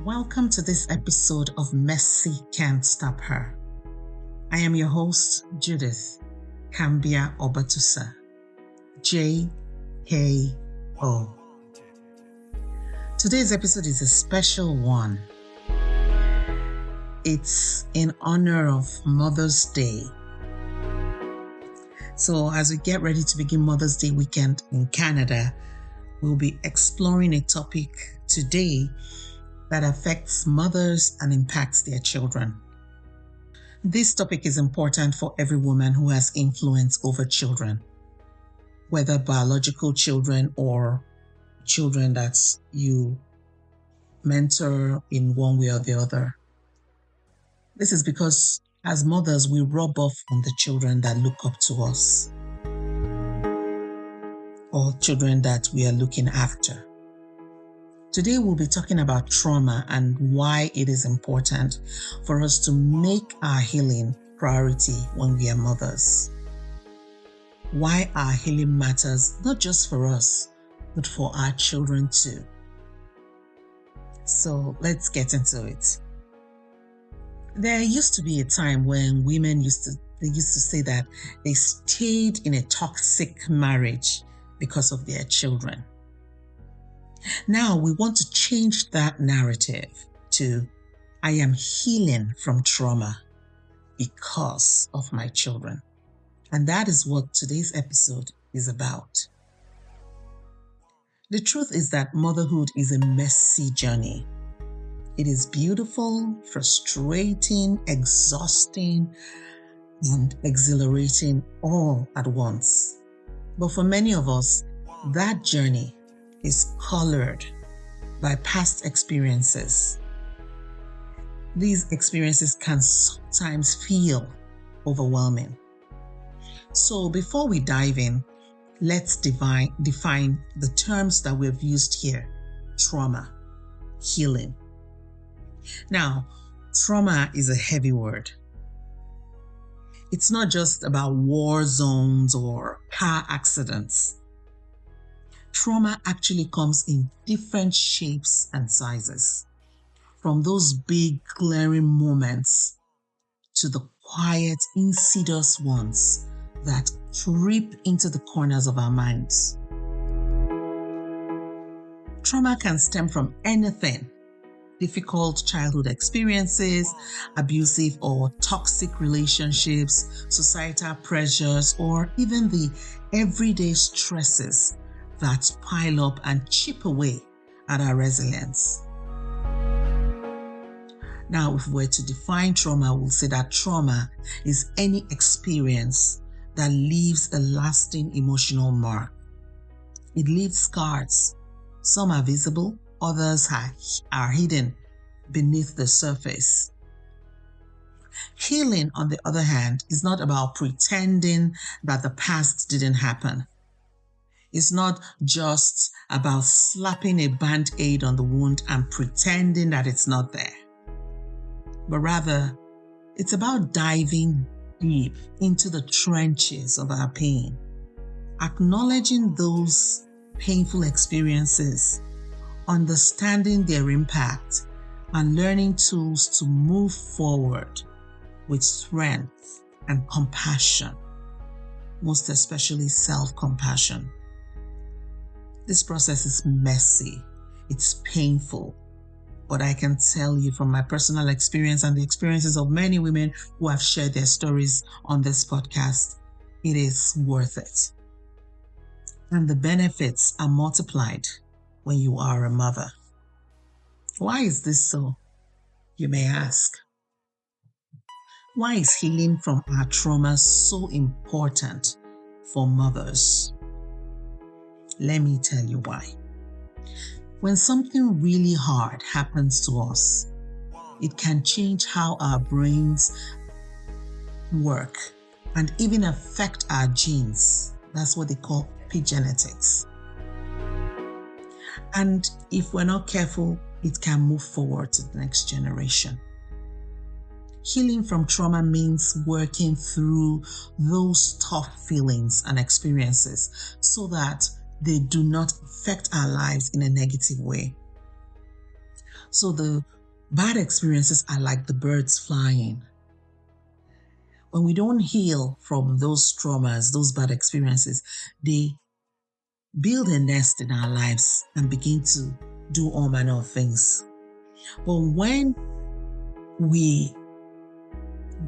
Welcome to this episode of Mercy Can't Stop Her. I am your host, Judith Kambia Obatusa, J-K-O. Today's episode is a special one. It's in honor of Mother's Day. So as we get ready to begin Mother's Day weekend in Canada, we'll be exploring a topic today that affects mothers and impacts their children. This topic is important for every woman who has influence over children, whether biological children or children that you mentor in one way or the other. This is because as mothers, we rub off on the children that look up to us or children that we are looking after. Today, we'll be talking about trauma and why it is important for us to make our healing priority when we are mothers. Why our healing matters not just for us, but for our children too. So let's get into it. There used to be a time when women used to say that they stayed in a toxic marriage because of their children. Now we want to change that narrative to, I am healing from trauma because of my children. And that is what today's episode is about. The truth is that motherhood is a messy journey. It is beautiful, frustrating, exhausting, and exhilarating all at once. But for many of us, that journey is colored by past experiences. These experiences can sometimes feel overwhelming. So before we dive in, let's define the terms that we've used here: trauma, healing. Now, trauma is a heavy word. It's not just about war zones or car accidents. Trauma actually comes in different shapes and sizes, from those big glaring moments to the quiet, insidious ones that creep into the corners of our minds. Trauma can stem from anything: difficult childhood experiences, abusive or toxic relationships, societal pressures, or even the everyday stresses that pile up and chip away at our resilience. Now, if we were to define trauma, we'll say that trauma is any experience that leaves a lasting emotional mark. It leaves scars. Some are visible, others are hidden beneath the surface. Healing, on the other hand, is not about pretending that the past didn't happen. It's not just about slapping a band-aid on the wound and pretending that it's not there. But rather, it's about diving deep into the trenches of our pain, acknowledging those painful experiences, understanding their impact, and learning tools to move forward with strength and compassion, most especially self-compassion. This process is messy, it's painful, but I can tell you from my personal experience and the experiences of many women who have shared their stories on this podcast, it is worth it. And the benefits are multiplied when you are a mother. Why is this so, you may ask? Why is healing from our trauma so important for mothers? Let me tell you why. When something really hard happens to us, it can change how our brains work and even affect our genes. That's what they call epigenetics. And if we're not careful, it can move forward to the next generation. Healing from trauma means working through those tough feelings and experiences so that they do not affect our lives in a negative way. So the bad experiences are like the birds flying. When we don't heal from those traumas, those bad experiences, they build a nest in our lives and begin to do all manner of things. But when we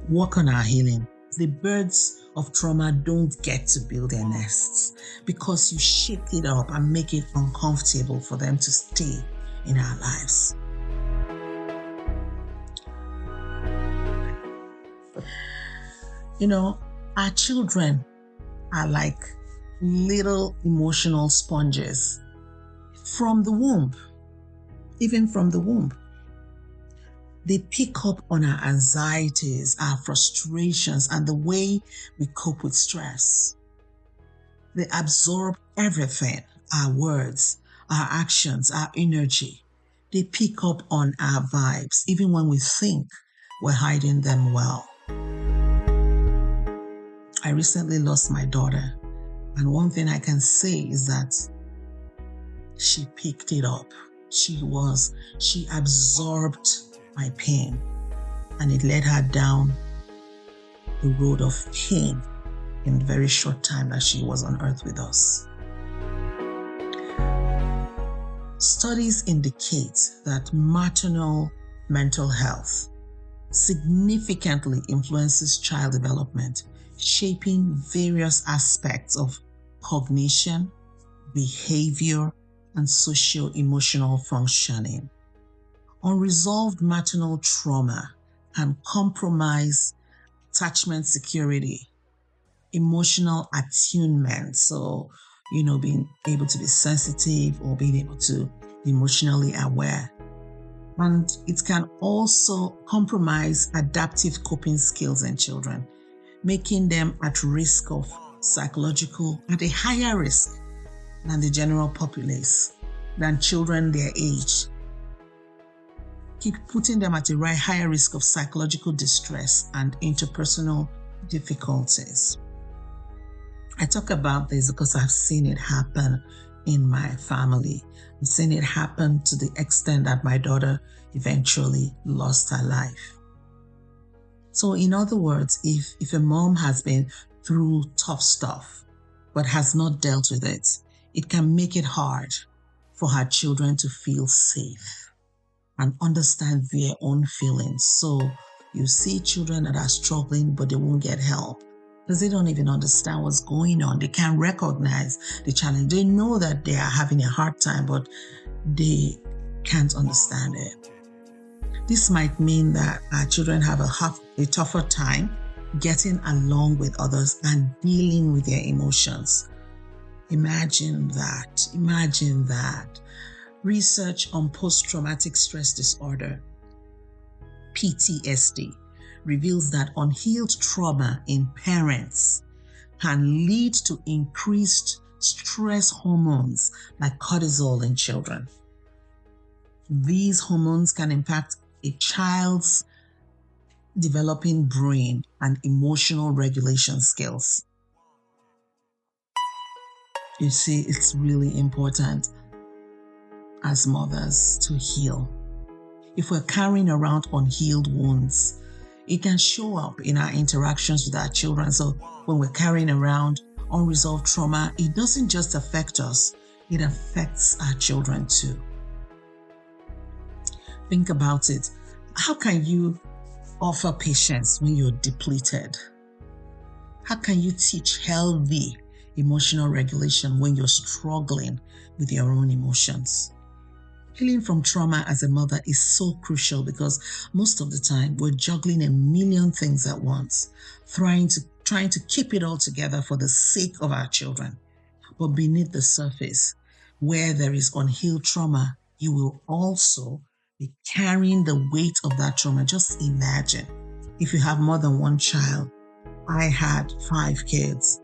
work on our healing, the birds of trauma don't get to build their nests because you shake it up and make it uncomfortable for them to stay in our lives. You know, our children are like little emotional sponges from the womb, even from the womb. They pick up on our anxieties, our frustrations, and the way we cope with stress. They absorb everything, our words, our actions, our energy. They pick up on our vibes, even when we think we're hiding them well. I recently lost my daughter, and one thing I can say is that she picked it up. She absorbed my pain, and it led her down the road of pain in the very short time that she was on earth with us. Studies indicate that maternal mental health significantly influences child development, shaping various aspects of cognition, behavior, and socio-emotional functioning. Unresolved maternal trauma can compromise attachment security, emotional attunement, so, being able to be sensitive or being able to be emotionally aware. And it can also compromise adaptive coping skills in children, making them at risk of at a higher risk than the general populace, than children their age. Keep putting them at a higher risk of psychological distress and interpersonal difficulties. I talk about this because I've seen it happen in my family. I've seen it happen to the extent that my daughter eventually lost her life. So in other words, if a mom has been through tough stuff but has not dealt with it, it can make it hard for her children to feel safe and understand their own feelings. So you see children that are struggling, but they won't get help because they don't even understand what's going on. They can't recognize the challenge. They know that they are having a hard time, but they can't understand it. This might mean that our children have a tougher time getting along with others and dealing with their emotions. Imagine that. Research on post-traumatic stress disorder, PTSD, reveals that unhealed trauma in parents can lead to increased stress hormones like cortisol in children. These hormones can impact a child's developing brain and emotional regulation skills. You see, it's really important as mothers to heal. If we're carrying around unhealed wounds, it can show up in our interactions with our children. So when we're carrying around unresolved trauma, it doesn't just affect us, it affects our children too. Think about it. How can you offer patience when you're depleted? How can you teach healthy emotional regulation when you're struggling with your own emotions? Healing from trauma as a mother is so crucial because most of the time we're juggling a million things at once, trying to keep it all together for the sake of our children. But beneath the surface, where there is unhealed trauma, you will also be carrying the weight of that trauma. Just imagine if you have more than one child. I had 5 kids,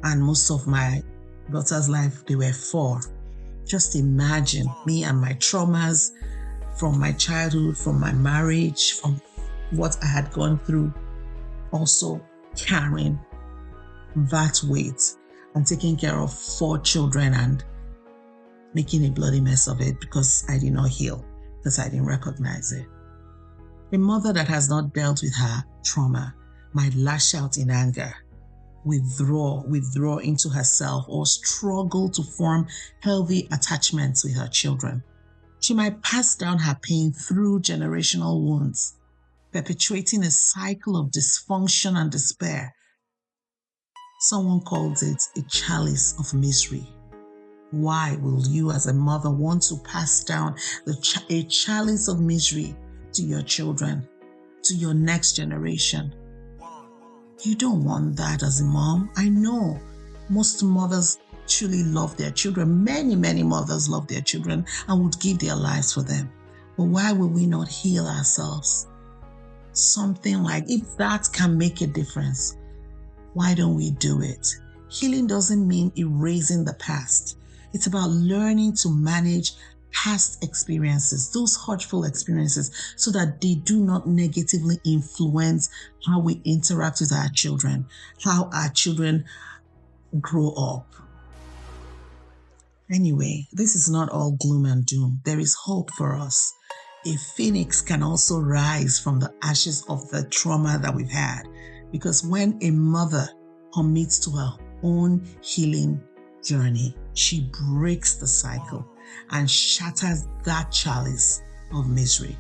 and most of my daughter's life, they were 4. Just imagine me and my traumas from my childhood, from my marriage, from what I had gone through, also carrying that weight and taking care of 4 children and making a bloody mess of it because I did not heal. because I didn't recognize it. A mother that has not dealt with her trauma might lash out in anger, withdraw into herself, or struggle to form healthy attachments with her children. She might pass down her pain through generational wounds, perpetuating a cycle of dysfunction and despair. Someone calls it a chalice of misery. Why will you as a mother want to pass down a chalice of misery to your children, to your next generation? You don't want that as a mom. I know most mothers truly love their children. Many, many mothers love their children and would give their lives for them. But why will we not heal ourselves? Something like, if that can make a difference, why don't we do it? Healing doesn't mean erasing the past. It's about learning to manage past experiences, those hurtful experiences, so that they do not negatively influence how we interact with our children, how our children grow up. Anyway, this is not all gloom and doom. There is hope for us. A phoenix can also rise from the ashes of the trauma that we've had, because when a mother commits to her own healing journey, she breaks the cycle and shatters that chalice of misery.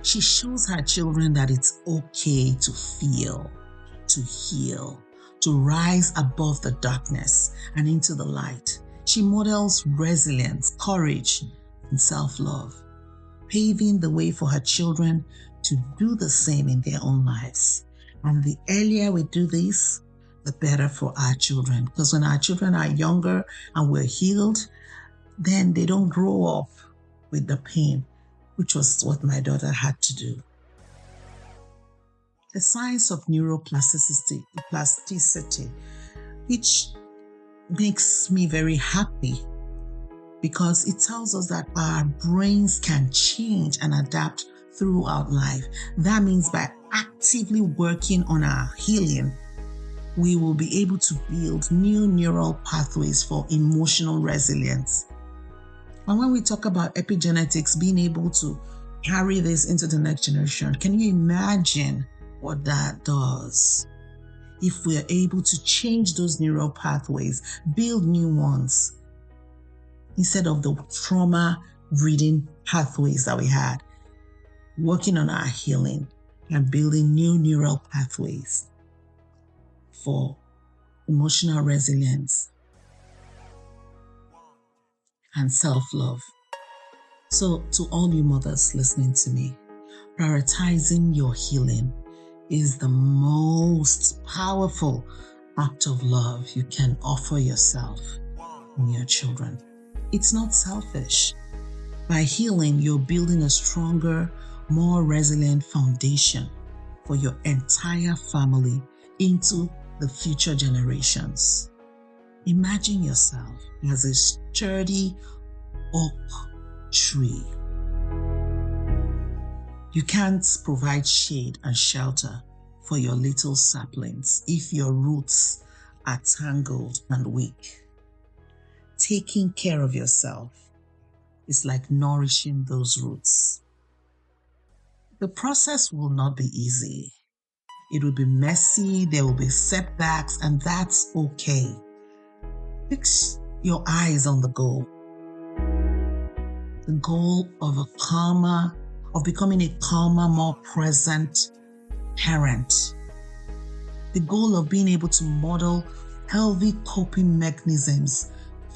She shows her children that it's okay to feel, to heal, to rise above the darkness and into the light. She models resilience, courage, and self-love, paving the way for her children to do the same in their own lives. And the earlier we do this, the better for our children. Because when our children are younger and we're healed, then they don't grow up with the pain, which was what my daughter had to do. The science of neuroplasticity, which makes me very happy, because it tells us that our brains can change and adapt throughout life. That means by actively working on our healing, we will be able to build new neural pathways for emotional resilience. And when we talk about epigenetics, being able to carry this into the next generation, can you imagine what that does? If we're able to change those neural pathways, build new ones, instead of the trauma-ridden pathways that we had, working on our healing and building new neural pathways for emotional resilience and self-love. So to all you mothers listening to me, prioritizing your healing is the most powerful act of love you can offer yourself and your children. It's not selfish. By healing, you're building a stronger, more resilient foundation for your entire family into the future generations. Imagine yourself as a sturdy oak tree. You can't provide shade and shelter for your little saplings if your roots are tangled and weak. Taking care of yourself is like nourishing those roots. The process will not be easy. It will be messy, there will be setbacks, and that's okay. Fix your eyes on the goal. The goal of becoming a calmer, more present parent. The goal of being able to model healthy coping mechanisms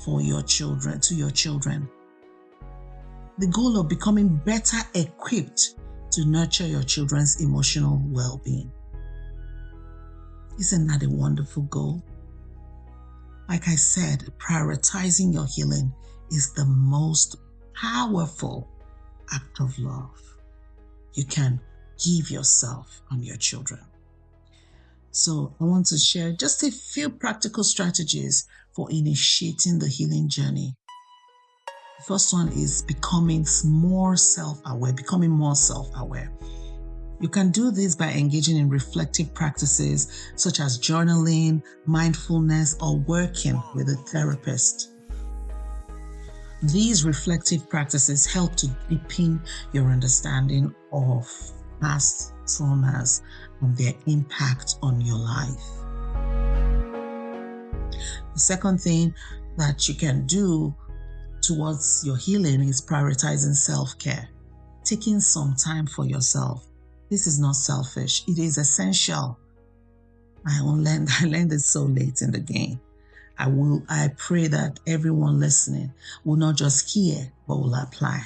for your children, to your children. The goal of becoming better equipped to nurture your children's emotional well-being. Isn't that a wonderful goal? Like I said, prioritizing your healing is the most powerful act of love you can give yourself and your children. So I want to share just a few practical strategies for initiating the healing journey. The first one is becoming more self-aware. You can do this by engaging in reflective practices such as journaling, mindfulness, or working with a therapist. These reflective practices help to deepen your understanding of past traumas and their impact on your life. The second thing that you can do towards your healing is prioritizing self-care. Taking some time for yourself. This is not selfish. It is essential. I learned it so late in the game. I pray that everyone listening will not just hear, but will apply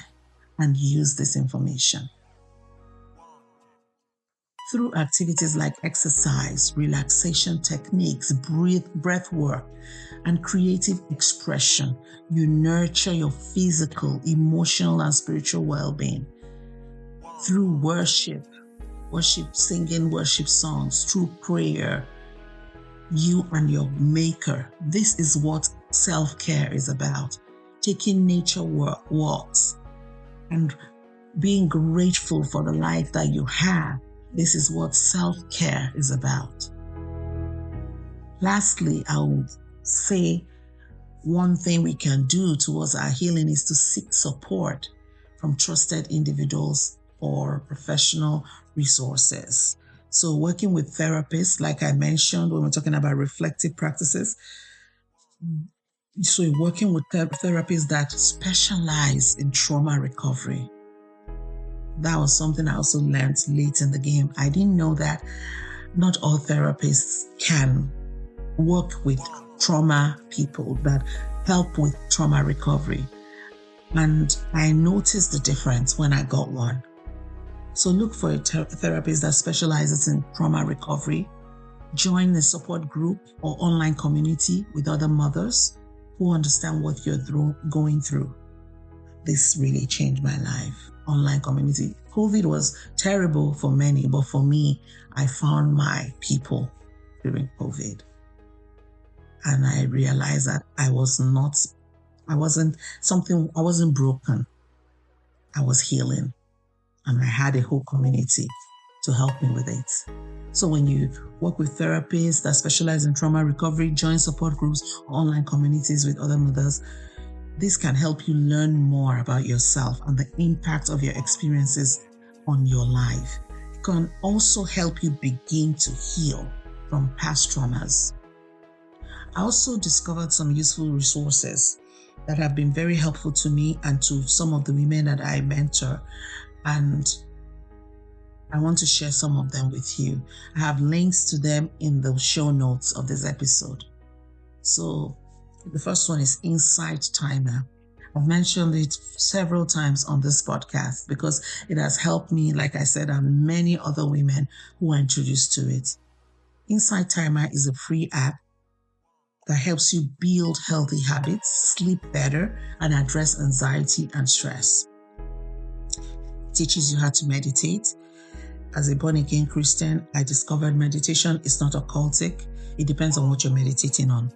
and use this information. Through activities like exercise, relaxation techniques, breath work, and creative expression, you nurture your physical, emotional, and spiritual well-being. Through worship, singing worship songs, through prayer, you and your maker. This is what self-care is about. Taking nature walks and being grateful for the life that you have. This is what self-care is about. Lastly, I would say one thing we can do towards our healing is to seek support from trusted individuals or professional resources. So working with therapists, like I mentioned when we're talking about reflective practices, so working with therapists that specialize in trauma recovery. That was something I also learned late in the game. I didn't know that not all therapists can work with trauma people that help with trauma recovery. And I noticed the difference when I got one. So look for a therapist that specializes in trauma recovery. Join a support group or online community with other mothers who understand what you're going through. This really changed my life. Online community. COVID was terrible for many, but for me, I found my people during COVID. And I realized that I wasn't broken. I was healing. And I had a whole community to help me with it. So when you work with therapists that specialize in trauma recovery, join support groups, or online communities with other mothers, this can help you learn more about yourself and the impact of your experiences on your life. It can also help you begin to heal from past traumas. I also discovered some useful resources that have been very helpful to me and to some of the women that I mentor. And I want to share some of them with you. I have links to them in the show notes of this episode. So the first one is Insight Timer. I've mentioned it several times on this podcast because it has helped me, like I said, and many other women who are introduced to it. Insight Timer is a free app that helps you build healthy habits, sleep better, and address anxiety and stress. It teaches you how to meditate. As a born-again Christian, I discovered meditation is not occultic. It depends on what you're meditating on.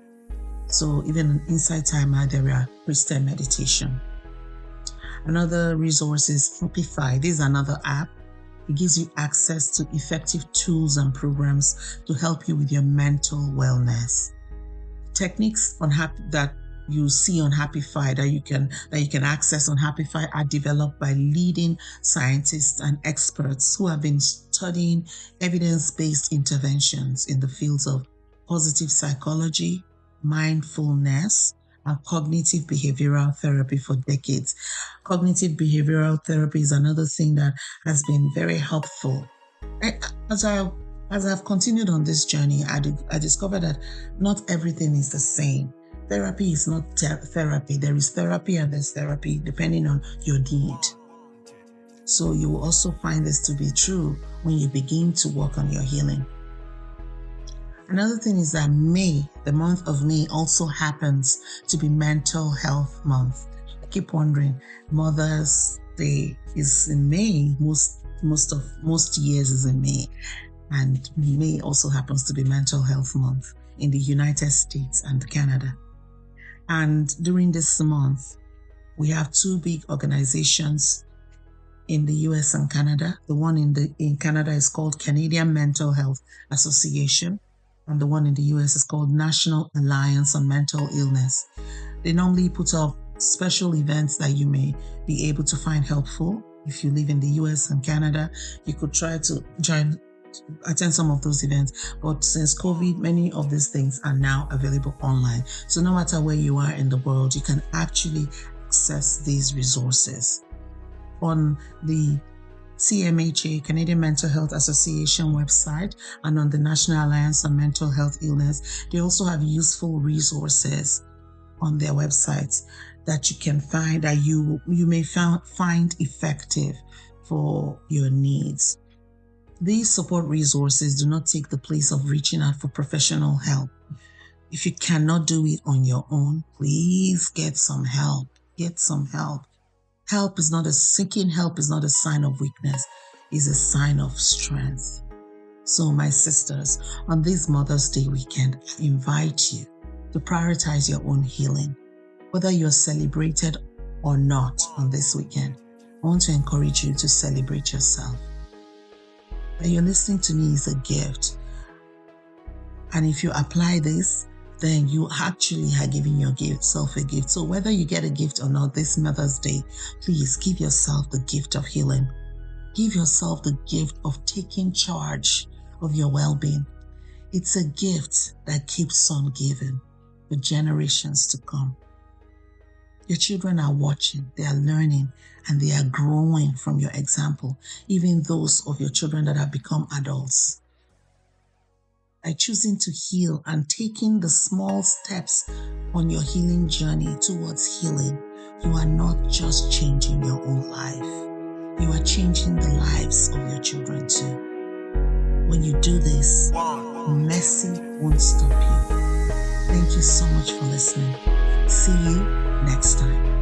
So even in Insight Timer, there are Christian meditation. Another resource is Happify. This is another app. It gives you access to effective tools and programs to help you with your mental wellness. Techniques that you see on Happify that you can access on Happify are developed by leading scientists and experts who have been studying evidence-based interventions in the fields of positive psychology, mindfulness, and cognitive behavioral therapy for decades. Cognitive behavioral therapy is another thing that has been very helpful. As I've continued on this journey, I discovered that not everything is the same. Therapy is not therapy. There is therapy and there's therapy depending on your need. So you will also find this to be true when you begin to work on your healing. Another thing is that May, the month of May, also happens to be Mental Health Month. I keep wondering, Mother's Day is in May. Most years is in May. And May also happens to be Mental Health Month in the United States and Canada. And during this month, we have two big organizations in the US and Canada. The one in Canada is called Canadian Mental Health Association, and the one in the US is called National Alliance on Mental Illness. They normally put up special events that you may be able to find helpful. If you live in the US and Canada, you could try to attend some of those events. But since COVID, many of these things are now available online. So no matter where you are in the world, you can actually access these resources. On the CMHA, Canadian Mental Health Association website, and on the National Alliance on Mental Health Illness, they also have useful resources on their websites that you can find that you may find effective for your needs. These support resources do not take the place of reaching out for professional help. If you cannot do it on your own, please get some help. Get some help. Seeking help is not a sign of weakness, it's a sign of strength. So my sisters, on this Mother's Day weekend, I invite you to prioritize your own healing. Whether you're celebrated or not on this weekend, I want to encourage you to celebrate yourself. That you're listening to me is a gift. And if you apply this, then you actually are giving yourself a gift. So whether you get a gift or not this Mother's Day, please give yourself the gift of healing. Give yourself the gift of taking charge of your well-being. It's a gift that keeps on giving for generations to come. Your children are watching, they are learning, and they are growing from your example, even those of your children that have become adults. By choosing to heal and taking the small steps on your healing journey towards healing, you are not just changing your own life, you are changing the lives of your children too. When you do this, mercy won't stop you. Thank you so much for listening. See you next time.